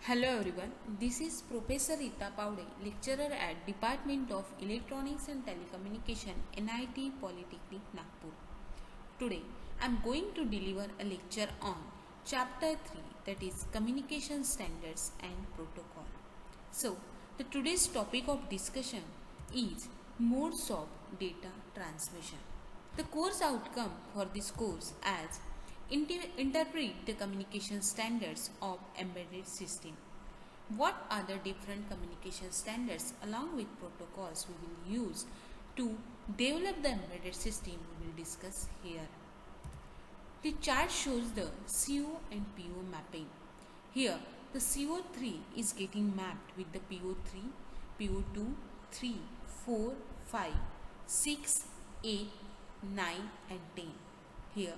Hello everyone, this is Professor Rita Paude, lecturer at Department of Electronics and Telecommunication, NIT Polytechnic, Nagpur. Today, I am going to deliver a lecture on Chapter 3, that is Communication Standards and Protocol. So, the today's topic of discussion is modes of data transmission. The course outcome for this course as interpret the communication standards of embedded system. What are the different communication standards along with protocols we will use to develop the embedded system we will discuss here. The chart shows the CO and PO mapping. Here the CO3 is getting mapped with the PO3, PO2, 3, 4, 5, 6, 8, 9 and 10. Here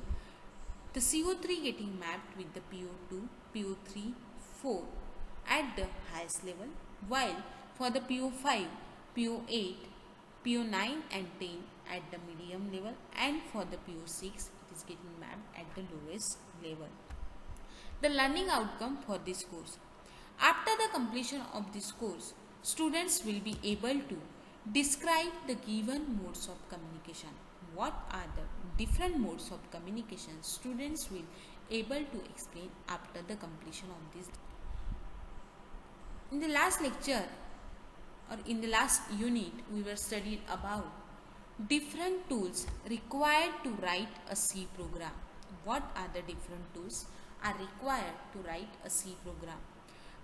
the CO3 getting mapped with the PO2, PO3, 4 at the highest level, while for the PO5, PO8, PO9 and 10 at the medium level, and for the PO6 it is getting mapped at the lowest level. The learning outcome for this course. After the completion of this course, students will be able to describe the given modes of communication. What are the different modes of communication? Students will able to explain after the completion of this. In the last lecture or in the last unit, we were studied about different tools required to write a C program. What are the different tools are required to write a C program?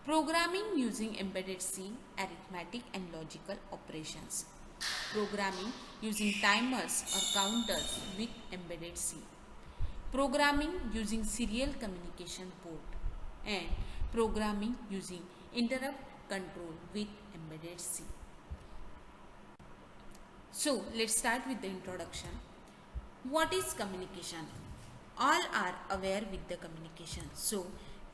Programming using embedded C, arithmetic and logical operations. Programming using timers or counters with embedded C. Programming using serial communication port. And programming using interrupt control with embedded C. So let's start with the introduction. What is communication? All are aware with the communication. So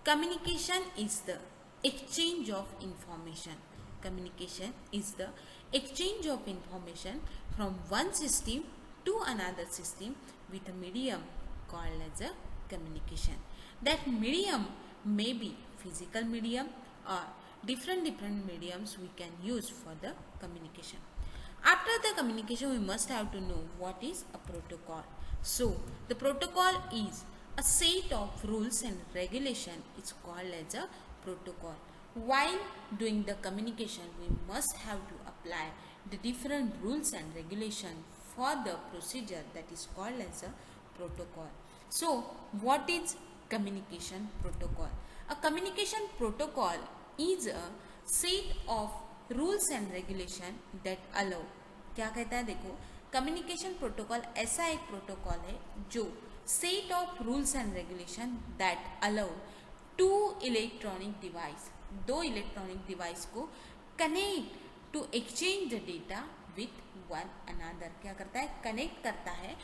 communication is the exchange of information. Communication is the exchange of information from one system to another system with a medium called as a communication. That medium may be physical medium or different mediums we can use for the communication. After the communication, we must have to know what is a protocol. So the protocol is a set of rules and regulation. It's called as a protocol. While doing the communication, we must have to apply the different rules and regulation for the procedure that is called as a protocol. So what is communication protocol? A communication protocol is a set of rules and regulation that allow. क्या कहता है देखो, communication protocol ऐसा एक protocol है जो set of rules and regulation that allow to electronic device, दो electronic device को connect to exchange the data with one another. क्या करता है, कनेक्ट करता है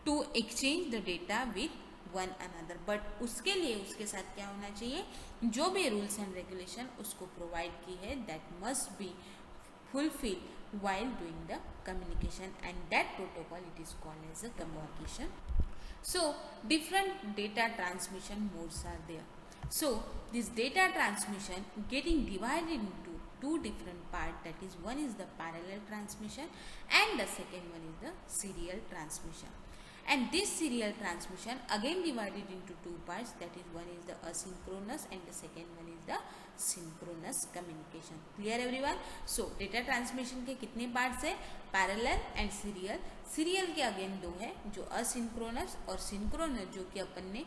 to exchange the data with one another. But उसके लिए उसके साथ क्या होना चाहिए, जो भी रूल्स एंड रेगुलेशन उसको प्रोवाइड की है that must be fulfill while doing the communication, and that protocol it is called as a communication. So different data transmission modes are there. So this data transmission getting divided into two different parts, that is one is the parallel transmission and the second one is the serial transmission. And this serial transmission again divided into two parts, that is one is the asynchronous and the second one is the synchronous communication. Clear everyone? So data transmission के कितने parts है, parallel and serial. Serial के again दो है, जो asynchronous और synchronous, जो कि अपन ने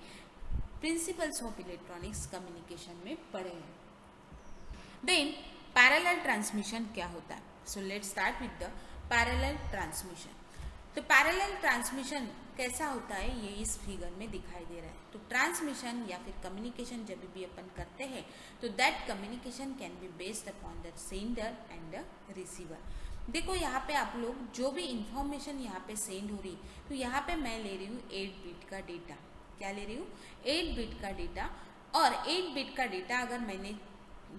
प्रिंसिपल्स ऑफ इलेक्ट्रॉनिक्स कम्युनिकेशन में पढ़े हैं. देन पैरेलल ट्रांसमिशन क्या होता है? So let's start with the parallel transmission. तो पैरेलल ट्रांसमिशन कैसा होता है, ये इस फिगर में दिखाई दे रहा है. तो ट्रांसमिशन या फिर कम्युनिकेशन जब भी अपन करते हैं तो that communication can be based upon the sender and the receiver. देखो यहाँ पे आप लोग जो भी इंफॉर्मेशन यहाँ पे सेंड हो रही, तो यहाँ पे मैं ले रही हूँ 8 बिट का डेटा. क्या ले रही हूँ, 8 बिट का डेटा. और 8 बिट का डेटा अगर मैंने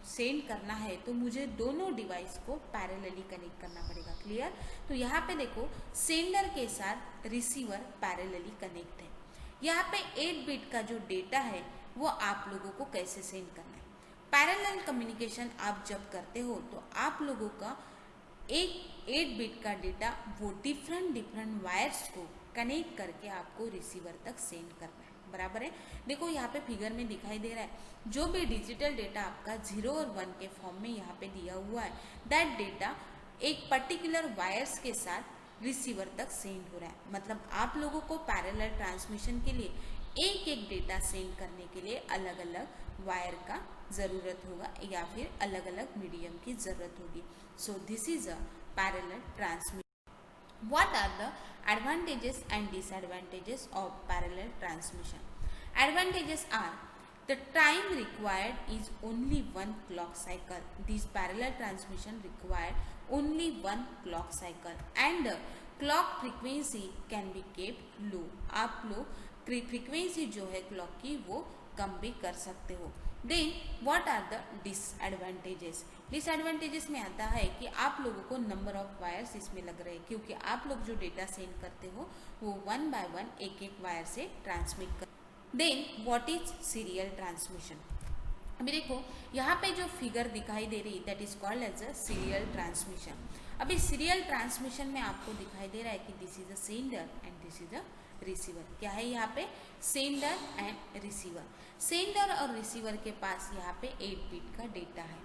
सेंड करना है तो मुझे दोनों डिवाइस को पैरेलली कनेक्ट करना पड़ेगा. क्लियर? तो यहाँ पे देखो सेंडर के साथ रिसीवर पैरेलली कनेक्ट है. यहाँ पे 8 बिट का जो डेटा है वो आप लोगों को कैसे सेंड करना है. पैरेलल कम्युनिकेशन आप जब करते हो तो आप लोगों का एक 8 बिट का डेटा वो डिफरेंट वायर्स को कनेक्ट करके आपको रिसीवर तक सेंड करना है, बराबर है। देखो यहाँ पे फिगर में दिखाई दे रहा है जो भी डिजिटल डेटा आपका 0 और 1 के फॉर्म में यहाँ पे दिया हुआ है, दैट डेटा एक पर्टिकुलर वायर्स के साथ रिसीवर तक सेंड हो रहा है। मतलब आप लोगों को पैरेलल ट्रांसमिशन के लिए एक एक डेटा सेंड करने के लिए अलग अलग वायर का ज़रूरत होगा या फिर अलग अलग मीडियम की ज़रूरत होगी। So this is a parallel transmission. What are the advantages and disadvantages of parallel transmission? Advantages are the time required is only one clock cycle. This parallel transmission required only one clock cycle and clock frequency can be kept low. आप लोग frequency जो है clock की वो कम भी कर सकते हो। Then what are the disadvantages? Disadvantages में आता है कि आप लोगों को नंबर ऑफ वायर्स इसमें लग रहे हैं, क्योंकि आप लोग जो डेटा सेंड करते हो वो 1 बाय 1 एक एक वायर से ट्रांसमिट कर। Then what is serial transmission? अभी देखो यहाँ पे जो फिगर दिखाई दे रही that is called as a serial transmission. अभी सीरियल ट्रांसमिशन में आपको दिखाई दे रहा है कि this is a sender and this is a receiver. क्या है यहाँ पे? Sender and receiver. सेंडर और रिसीवर के पास यहाँ पे 8 बिट का डेटा है।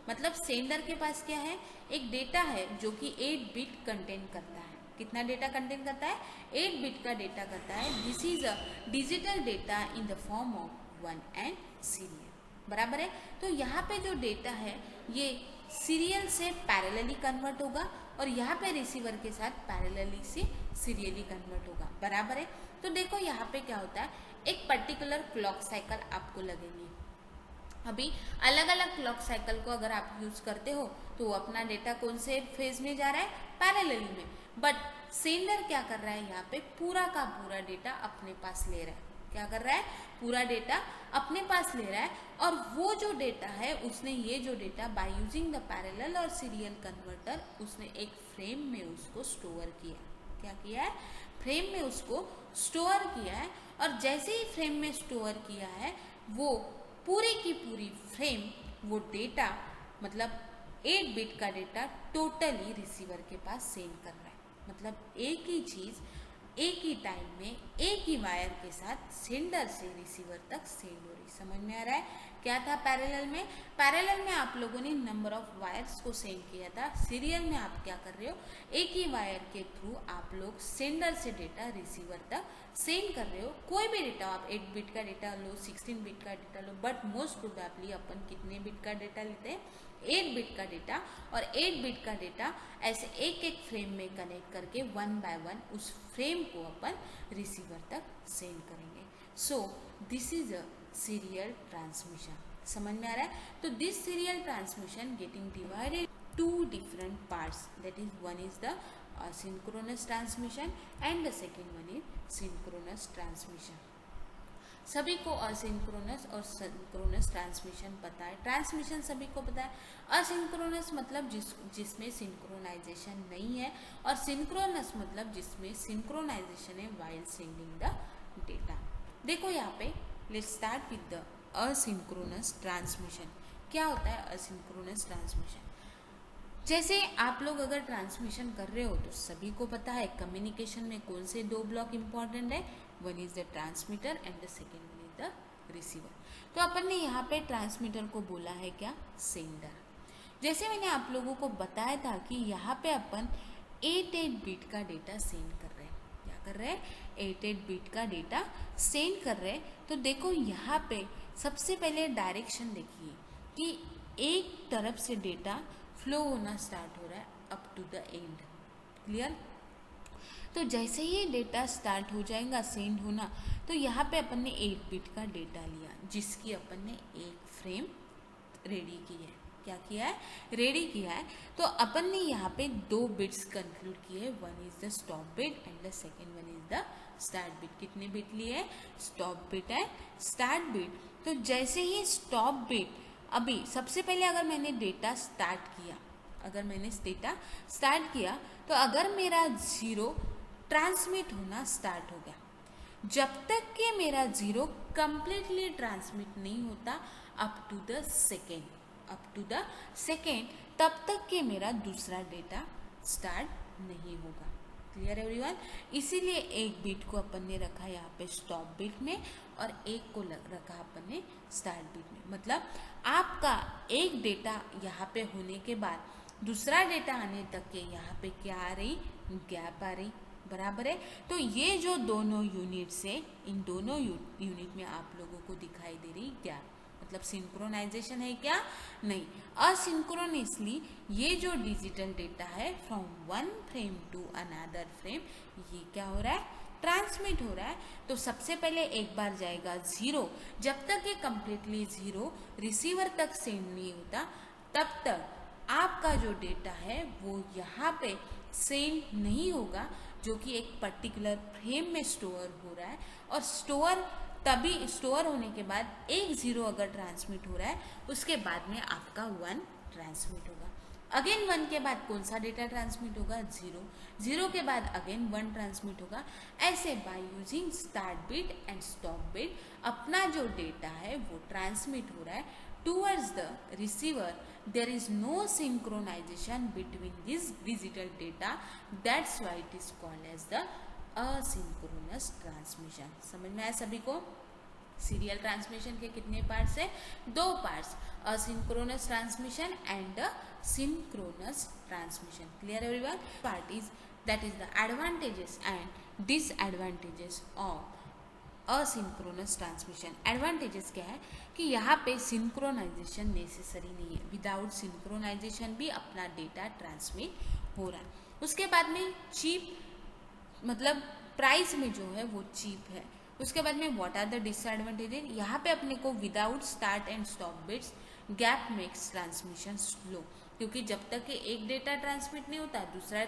मतलब सेंडर के पास क्या है? एक डेटा है जो कि 8 बिट कंटेन करता है। कितना डेटा कंटेन करता है? 8 बिट का डेटा करता है। This is a digital data in the form of 1 and serial, बराबर है। तो यहाँ पे जो डेटा है ये सीरियल से पैरेलली कन्वर्ट होगा और यहाँ पे रिसीवर के साथ पैरेलली से सीरियली कन्वर्ट होगा, बराबर है। तो देखो यहाँ पे क्या होता है, एक पर्टिकुलर क्लॉक साइकिल आपको लगेगी। अभी अलग अलग क्लॉक साइकिल को अगर आप यूज करते हो तो वो अपना डेटा कौन से फेज में जा रहा है? पैरेलली में। बट सेंडर क्या कर रहा है? यहाँ पे पूरा का पूरा डेटा अपने पास ले रहा है। क्या कर रहा है? पूरा डेटा अपने पास ले रहा है और वो जो डेटा है उसने ये जो data by using the parallel और सीरियल कन्वर्टर उसने एक फ्रेम में उसको स्टोर किया। क्या किया है? फ्रेम में उसको स्टोर किया है और जैसे ही फ्रेम में स्टोर किया है वो पूरी की पूरी फ्रेम वो डेटा मतलब 8 बिट का डेटा टोटली रिसीवर के पास सेंड कर रहा है। मतलब एक ही चीज़ एक ही टाइम में एक ही वायर के साथ सेंडर से रिसीवर तक सेंड हो रही। समझ में आ रहा है? क्या था पैरेलल में? पैरेलल में आप लोगों ने नंबर ऑफ वायर्स को सेंड किया था। सीरियल में आप क्या कर रहे हो? एक ही वायर के थ्रू आप लोग सेंडर से डेटा रिसीवर तक सेंड कर रहे हो। कोई भी डेटा, आप 8 बिट का डेटा लो, 16 बिट का डेटा लो, बट मोस्ट प्रोबेबली अपन कितने बिट का डेटा लेते हैं? 8 बिट का डेटा। और 8 बिट का डेटा ऐसे एक एक फ्रेम में कनेक्ट करके 1 बाय 1 उस फ्रेम को अपन रिसीवर तक सेंड करेंगे। So this is a serial transmission. समझ में आ रहा है? तो this serial transmission getting divided to different parts, that is one is the asynchronous transmission and the second one is synchronous transmission। सभी को असिंक्रोनस और सिंक्रोनस ट्रांसमिशन पता है। ट्रांसमिशन सभी को पता है। असिंक्रोनस मतलब जिसमें सिंक्रोनाइजेशन नहीं है और सिंक्रोनस मतलब जिसमें सिंक्रोनाइजेशन है वाइल सेंडिंग द डेटा। देखो यहाँ पे let's start with the asynchronous transmission. क्या होता है असिंक्रोनस ट्रांसमिशन? जैसे आप लोग अगर ट्रांसमिशन कर रहे हो तो सभी को पता है कम्युनिकेशन में कौन से 2 ब्लॉक इंपॉर्टेंट है? One is the transmitter and the second one is the receiver. तो अपन ने यहाँ पे ट्रांसमीटर को बोला है क्या? सेंडर। जैसे मैंने आप लोगों को बताया था कि यहाँ पे अपन 8 बिट का डेटा सेंड कर रहे हैं। क्या कर रहे हैं? 8 बिट का डेटा सेंड कर रहे हैं। तो देखो यहाँ पे सबसे पहले डायरेक्शन देखिए कि एक तरफ से डेटा फ्लो होना स्टार्ट हो रहा है up to the end. Clear? तो जैसे ही डेटा स्टार्ट हो जाएगा सेंड होना, तो यहाँ पे अपन ने 8 बिट का डेटा लिया जिसकी अपन ने एक फ्रेम रेडी की है। क्या किया है? रेडी किया है। तो अपन ने यहाँ पे 2 बिट्स कंक्लूड किए, one is the stop bit and the second one is the start bit. कितने बिट लिए? Stop bit and start bit. तो जैसे ही स्टॉप बिट, अभी सबसे पहले अगर मैंने डेटा स्टार्ट किया तो अगर मेरा 0 ट्रांसमिट होना स्टार्ट हो गया। जब तक कि मेरा 0 कंप्लीटली ट्रांसमिट नहीं होता अप टू द सेकेंड, तब तक के मेरा दूसरा डेटा स्टार्ट नहीं होगा। Clear everyone? इसीलिए एक बिट को अपन ने रखा यहाँ पे स्टॉप बिट में और एक को रखा अपन ने स्टार्ट बिट में। मतलब आपका एक डेटा यहाँ पे होने के बाद दूसरा डेटा आने तक के यहाँ पे क्या आ रही, गैप आ रही, बराबर है। तो ये जो दोनों यूनिट्स है, इन दोनों यूनिट में आप लोगों को दिखाई दे रही गैप, मतलब सिंक्रोनाइजेशन है क्या? नहीं। असिंक्रोनसली ये जो डिजिटल डेटा है from one frame to another frame, ये क्या हो रहा है? ट्रांसमिट हो रहा है। तो सबसे पहले एक बार जाएगा 0, जब तक ये कंप्लीटली 0 रिसीवर तक सेंड नहीं होता तब तक आपका जो डेटा है वो यहाँ पे सेंड नहीं होगा, जो कि एक पर्टिकुलर फ्रेम में स्टोर हो रहा है। और तभी स्टोर होने के बाद एक 0 अगर ट्रांसमिट हो रहा है, उसके बाद में आपका 1 ट्रांसमिट होगा। अगेन 1 के बाद कौन सा डेटा ट्रांसमिट होगा? 0 के बाद अगेन 1 ट्रांसमिट होगा। ऐसे by using start bit and stop bit अपना जो डेटा है वो ट्रांसमिट हो रहा है towards the receiver. There is no synchronization between this digital data. That's why it is called as the asynchronous transmission. समझ में आया सभी को? सीरियल ट्रांसमिशन के कितने पार्ट्स है? 2 parts, asynchronous transmission and synchronous transmission. Clear everyone? Part is that is the advantages and disadvantages of asynchronous transmission. Advantages क्या है कि यहाँ पे सिंक्रोनाइजेशन नेसेसरी नहीं है, विदाउट सिंक्रोनाइजेशन भी अपना डेटा ट्रांसमिट हो रहा है। उसके बाद में चीप, मतलब प्राइस में जो है वो चीप है। उसके बाद में व्हाट आर द डिसएडवांटेजेस? यहाँ पे अपने को without start and stop bits gap makes transmission slow, क्योंकि जब तक कि एक डेटा ट्रांसमिट नहीं होता दूसरा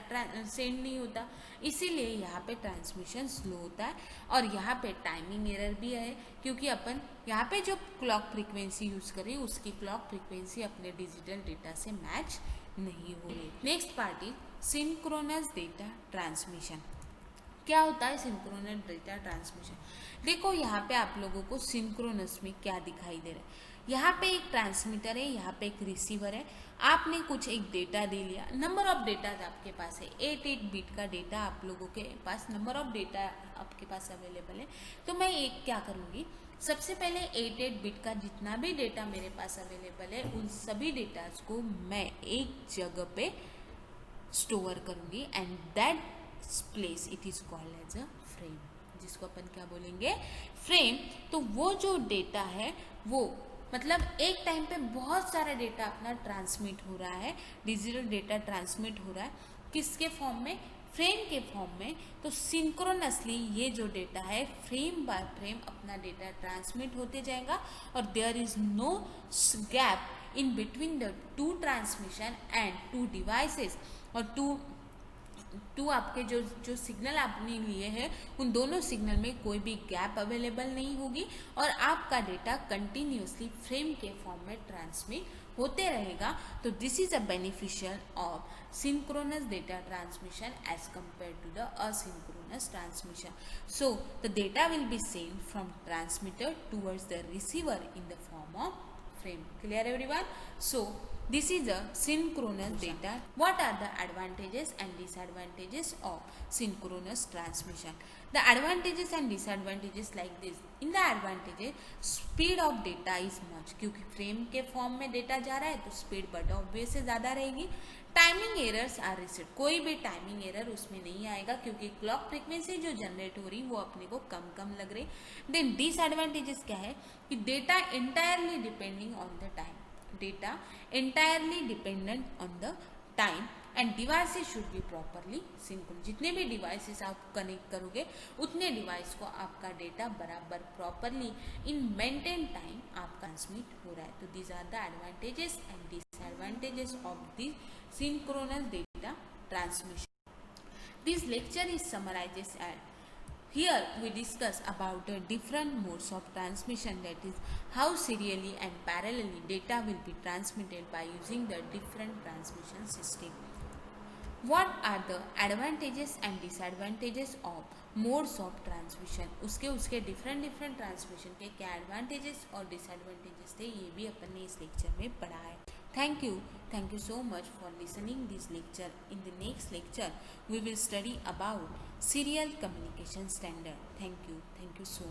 सेंड नहीं होता, इसीलिए यहाँ पे ट्रांसमिशन स्लो होता है। और यहाँ पे टाइमिंग एरर भी है, क्योंकि अपन यहाँ पे जो क्लॉक फ्रीक्वेंसी यूज करें उसकी क्लॉक फ्रीक्वेंसी अपने डिजिटल डेटा से मैच नहीं हो रही। Next part is synchronous data transmission. क्या होता है सिंक्रोनस डेटा ट्रांसमिशन? देखो यहाँ पे आप लोगों को सिंक्रोनस में क्या दिखाई दे रहा है। यहाँ पे एक ट्रांसमीटर है, यहाँ पे एक रिसीवर है। आपने कुछ एक डेटा दे लिया, नंबर ऑफ डेटा आपके पास है, 8 बिट का डेटा आप लोगों के पास, नंबर ऑफ डेटा आपके पास अवेलेबल है। तो मैं एक क्या करूँगी, सबसे पहले 8 बिट का जितना भी डेटा मेरे पास अवेलेबल है उन सभी डेटाज को मैं एक जगह पे स्टोर करूँगी and that place it is called as a frame, जिसको अपन क्या बोलेंगे? फ्रेम। तो वो जो डेटा है वो मतलब एक टाइम पे बहुत सारा डेटा अपना ट्रांसमिट हो रहा है, डिजिटल डेटा ट्रांसमिट हो रहा है, किसके फॉर्म में? फ्रेम के फॉर्म में। तो सिंक्रोनसली ये जो डेटा है फ्रेम बाय फ्रेम अपना डेटा ट्रांसमिट होते जाएगा और there is no gap in between the 2 transmission and 2 devices. और टू आपके जो सिग्नल आपने लिए हैं उन दोनों सिग्नल में कोई भी गैप अवेलेबल नहीं होगी और आपका डेटा कंटिन्यूसली फ्रेम के फॉर्म में ट्रांसमिट होते रहेगा। तो this is a beneficial of synchronous data transmission as compare to the asynchronous transmission. So the data will be send from transmitter towards the receiver in the form of frame. Clear everyone? So this is a synchronous data. What are the advantages and disadvantages of synchronous transmission? The advantages and disadvantages like this. In the advantages, speed of data is much, क्योंकि frame के form में data जा रहा है तो speed but obvious से ज़्यादा रहेगी। टाइमिंग एरर्स आर रिसेट, कोई भी टाइमिंग एरर उसमें नहीं आएगा क्योंकि क्लॉक फ्रीक्वेंसी जो जनरेट हो रही वो अपने को कम लग रही। देन डिसएडवांटेजेस क्या है कि data entirely depending on the time, data entirely dependent on the time end devices should be properly सिंक्रोन। जितने भी डिवाइसेस आप कनेक्ट करोगे उतने डिवाइस को आपका डेटा बराबर प्रॉपरली इन मेंटेन टाइम आप ट्रांसमिट हो रहा है। तो these are the advantages and disadvantages of the synchronous data transmission. This lecture is summarizes and here we discuss about the different modes of transmission, that is how serially and parallelly data will be transmitted by using the different transmission system. What are the advantages and disadvantages of modes of transmission, उसके different transmission के क्या advantages और disadvantages थे, ये भी अपन ने इस lecture में पढ़ा है. Thank you so much for listening this lecture. In the next lecture we will study about serial communication standard. Thank you so much.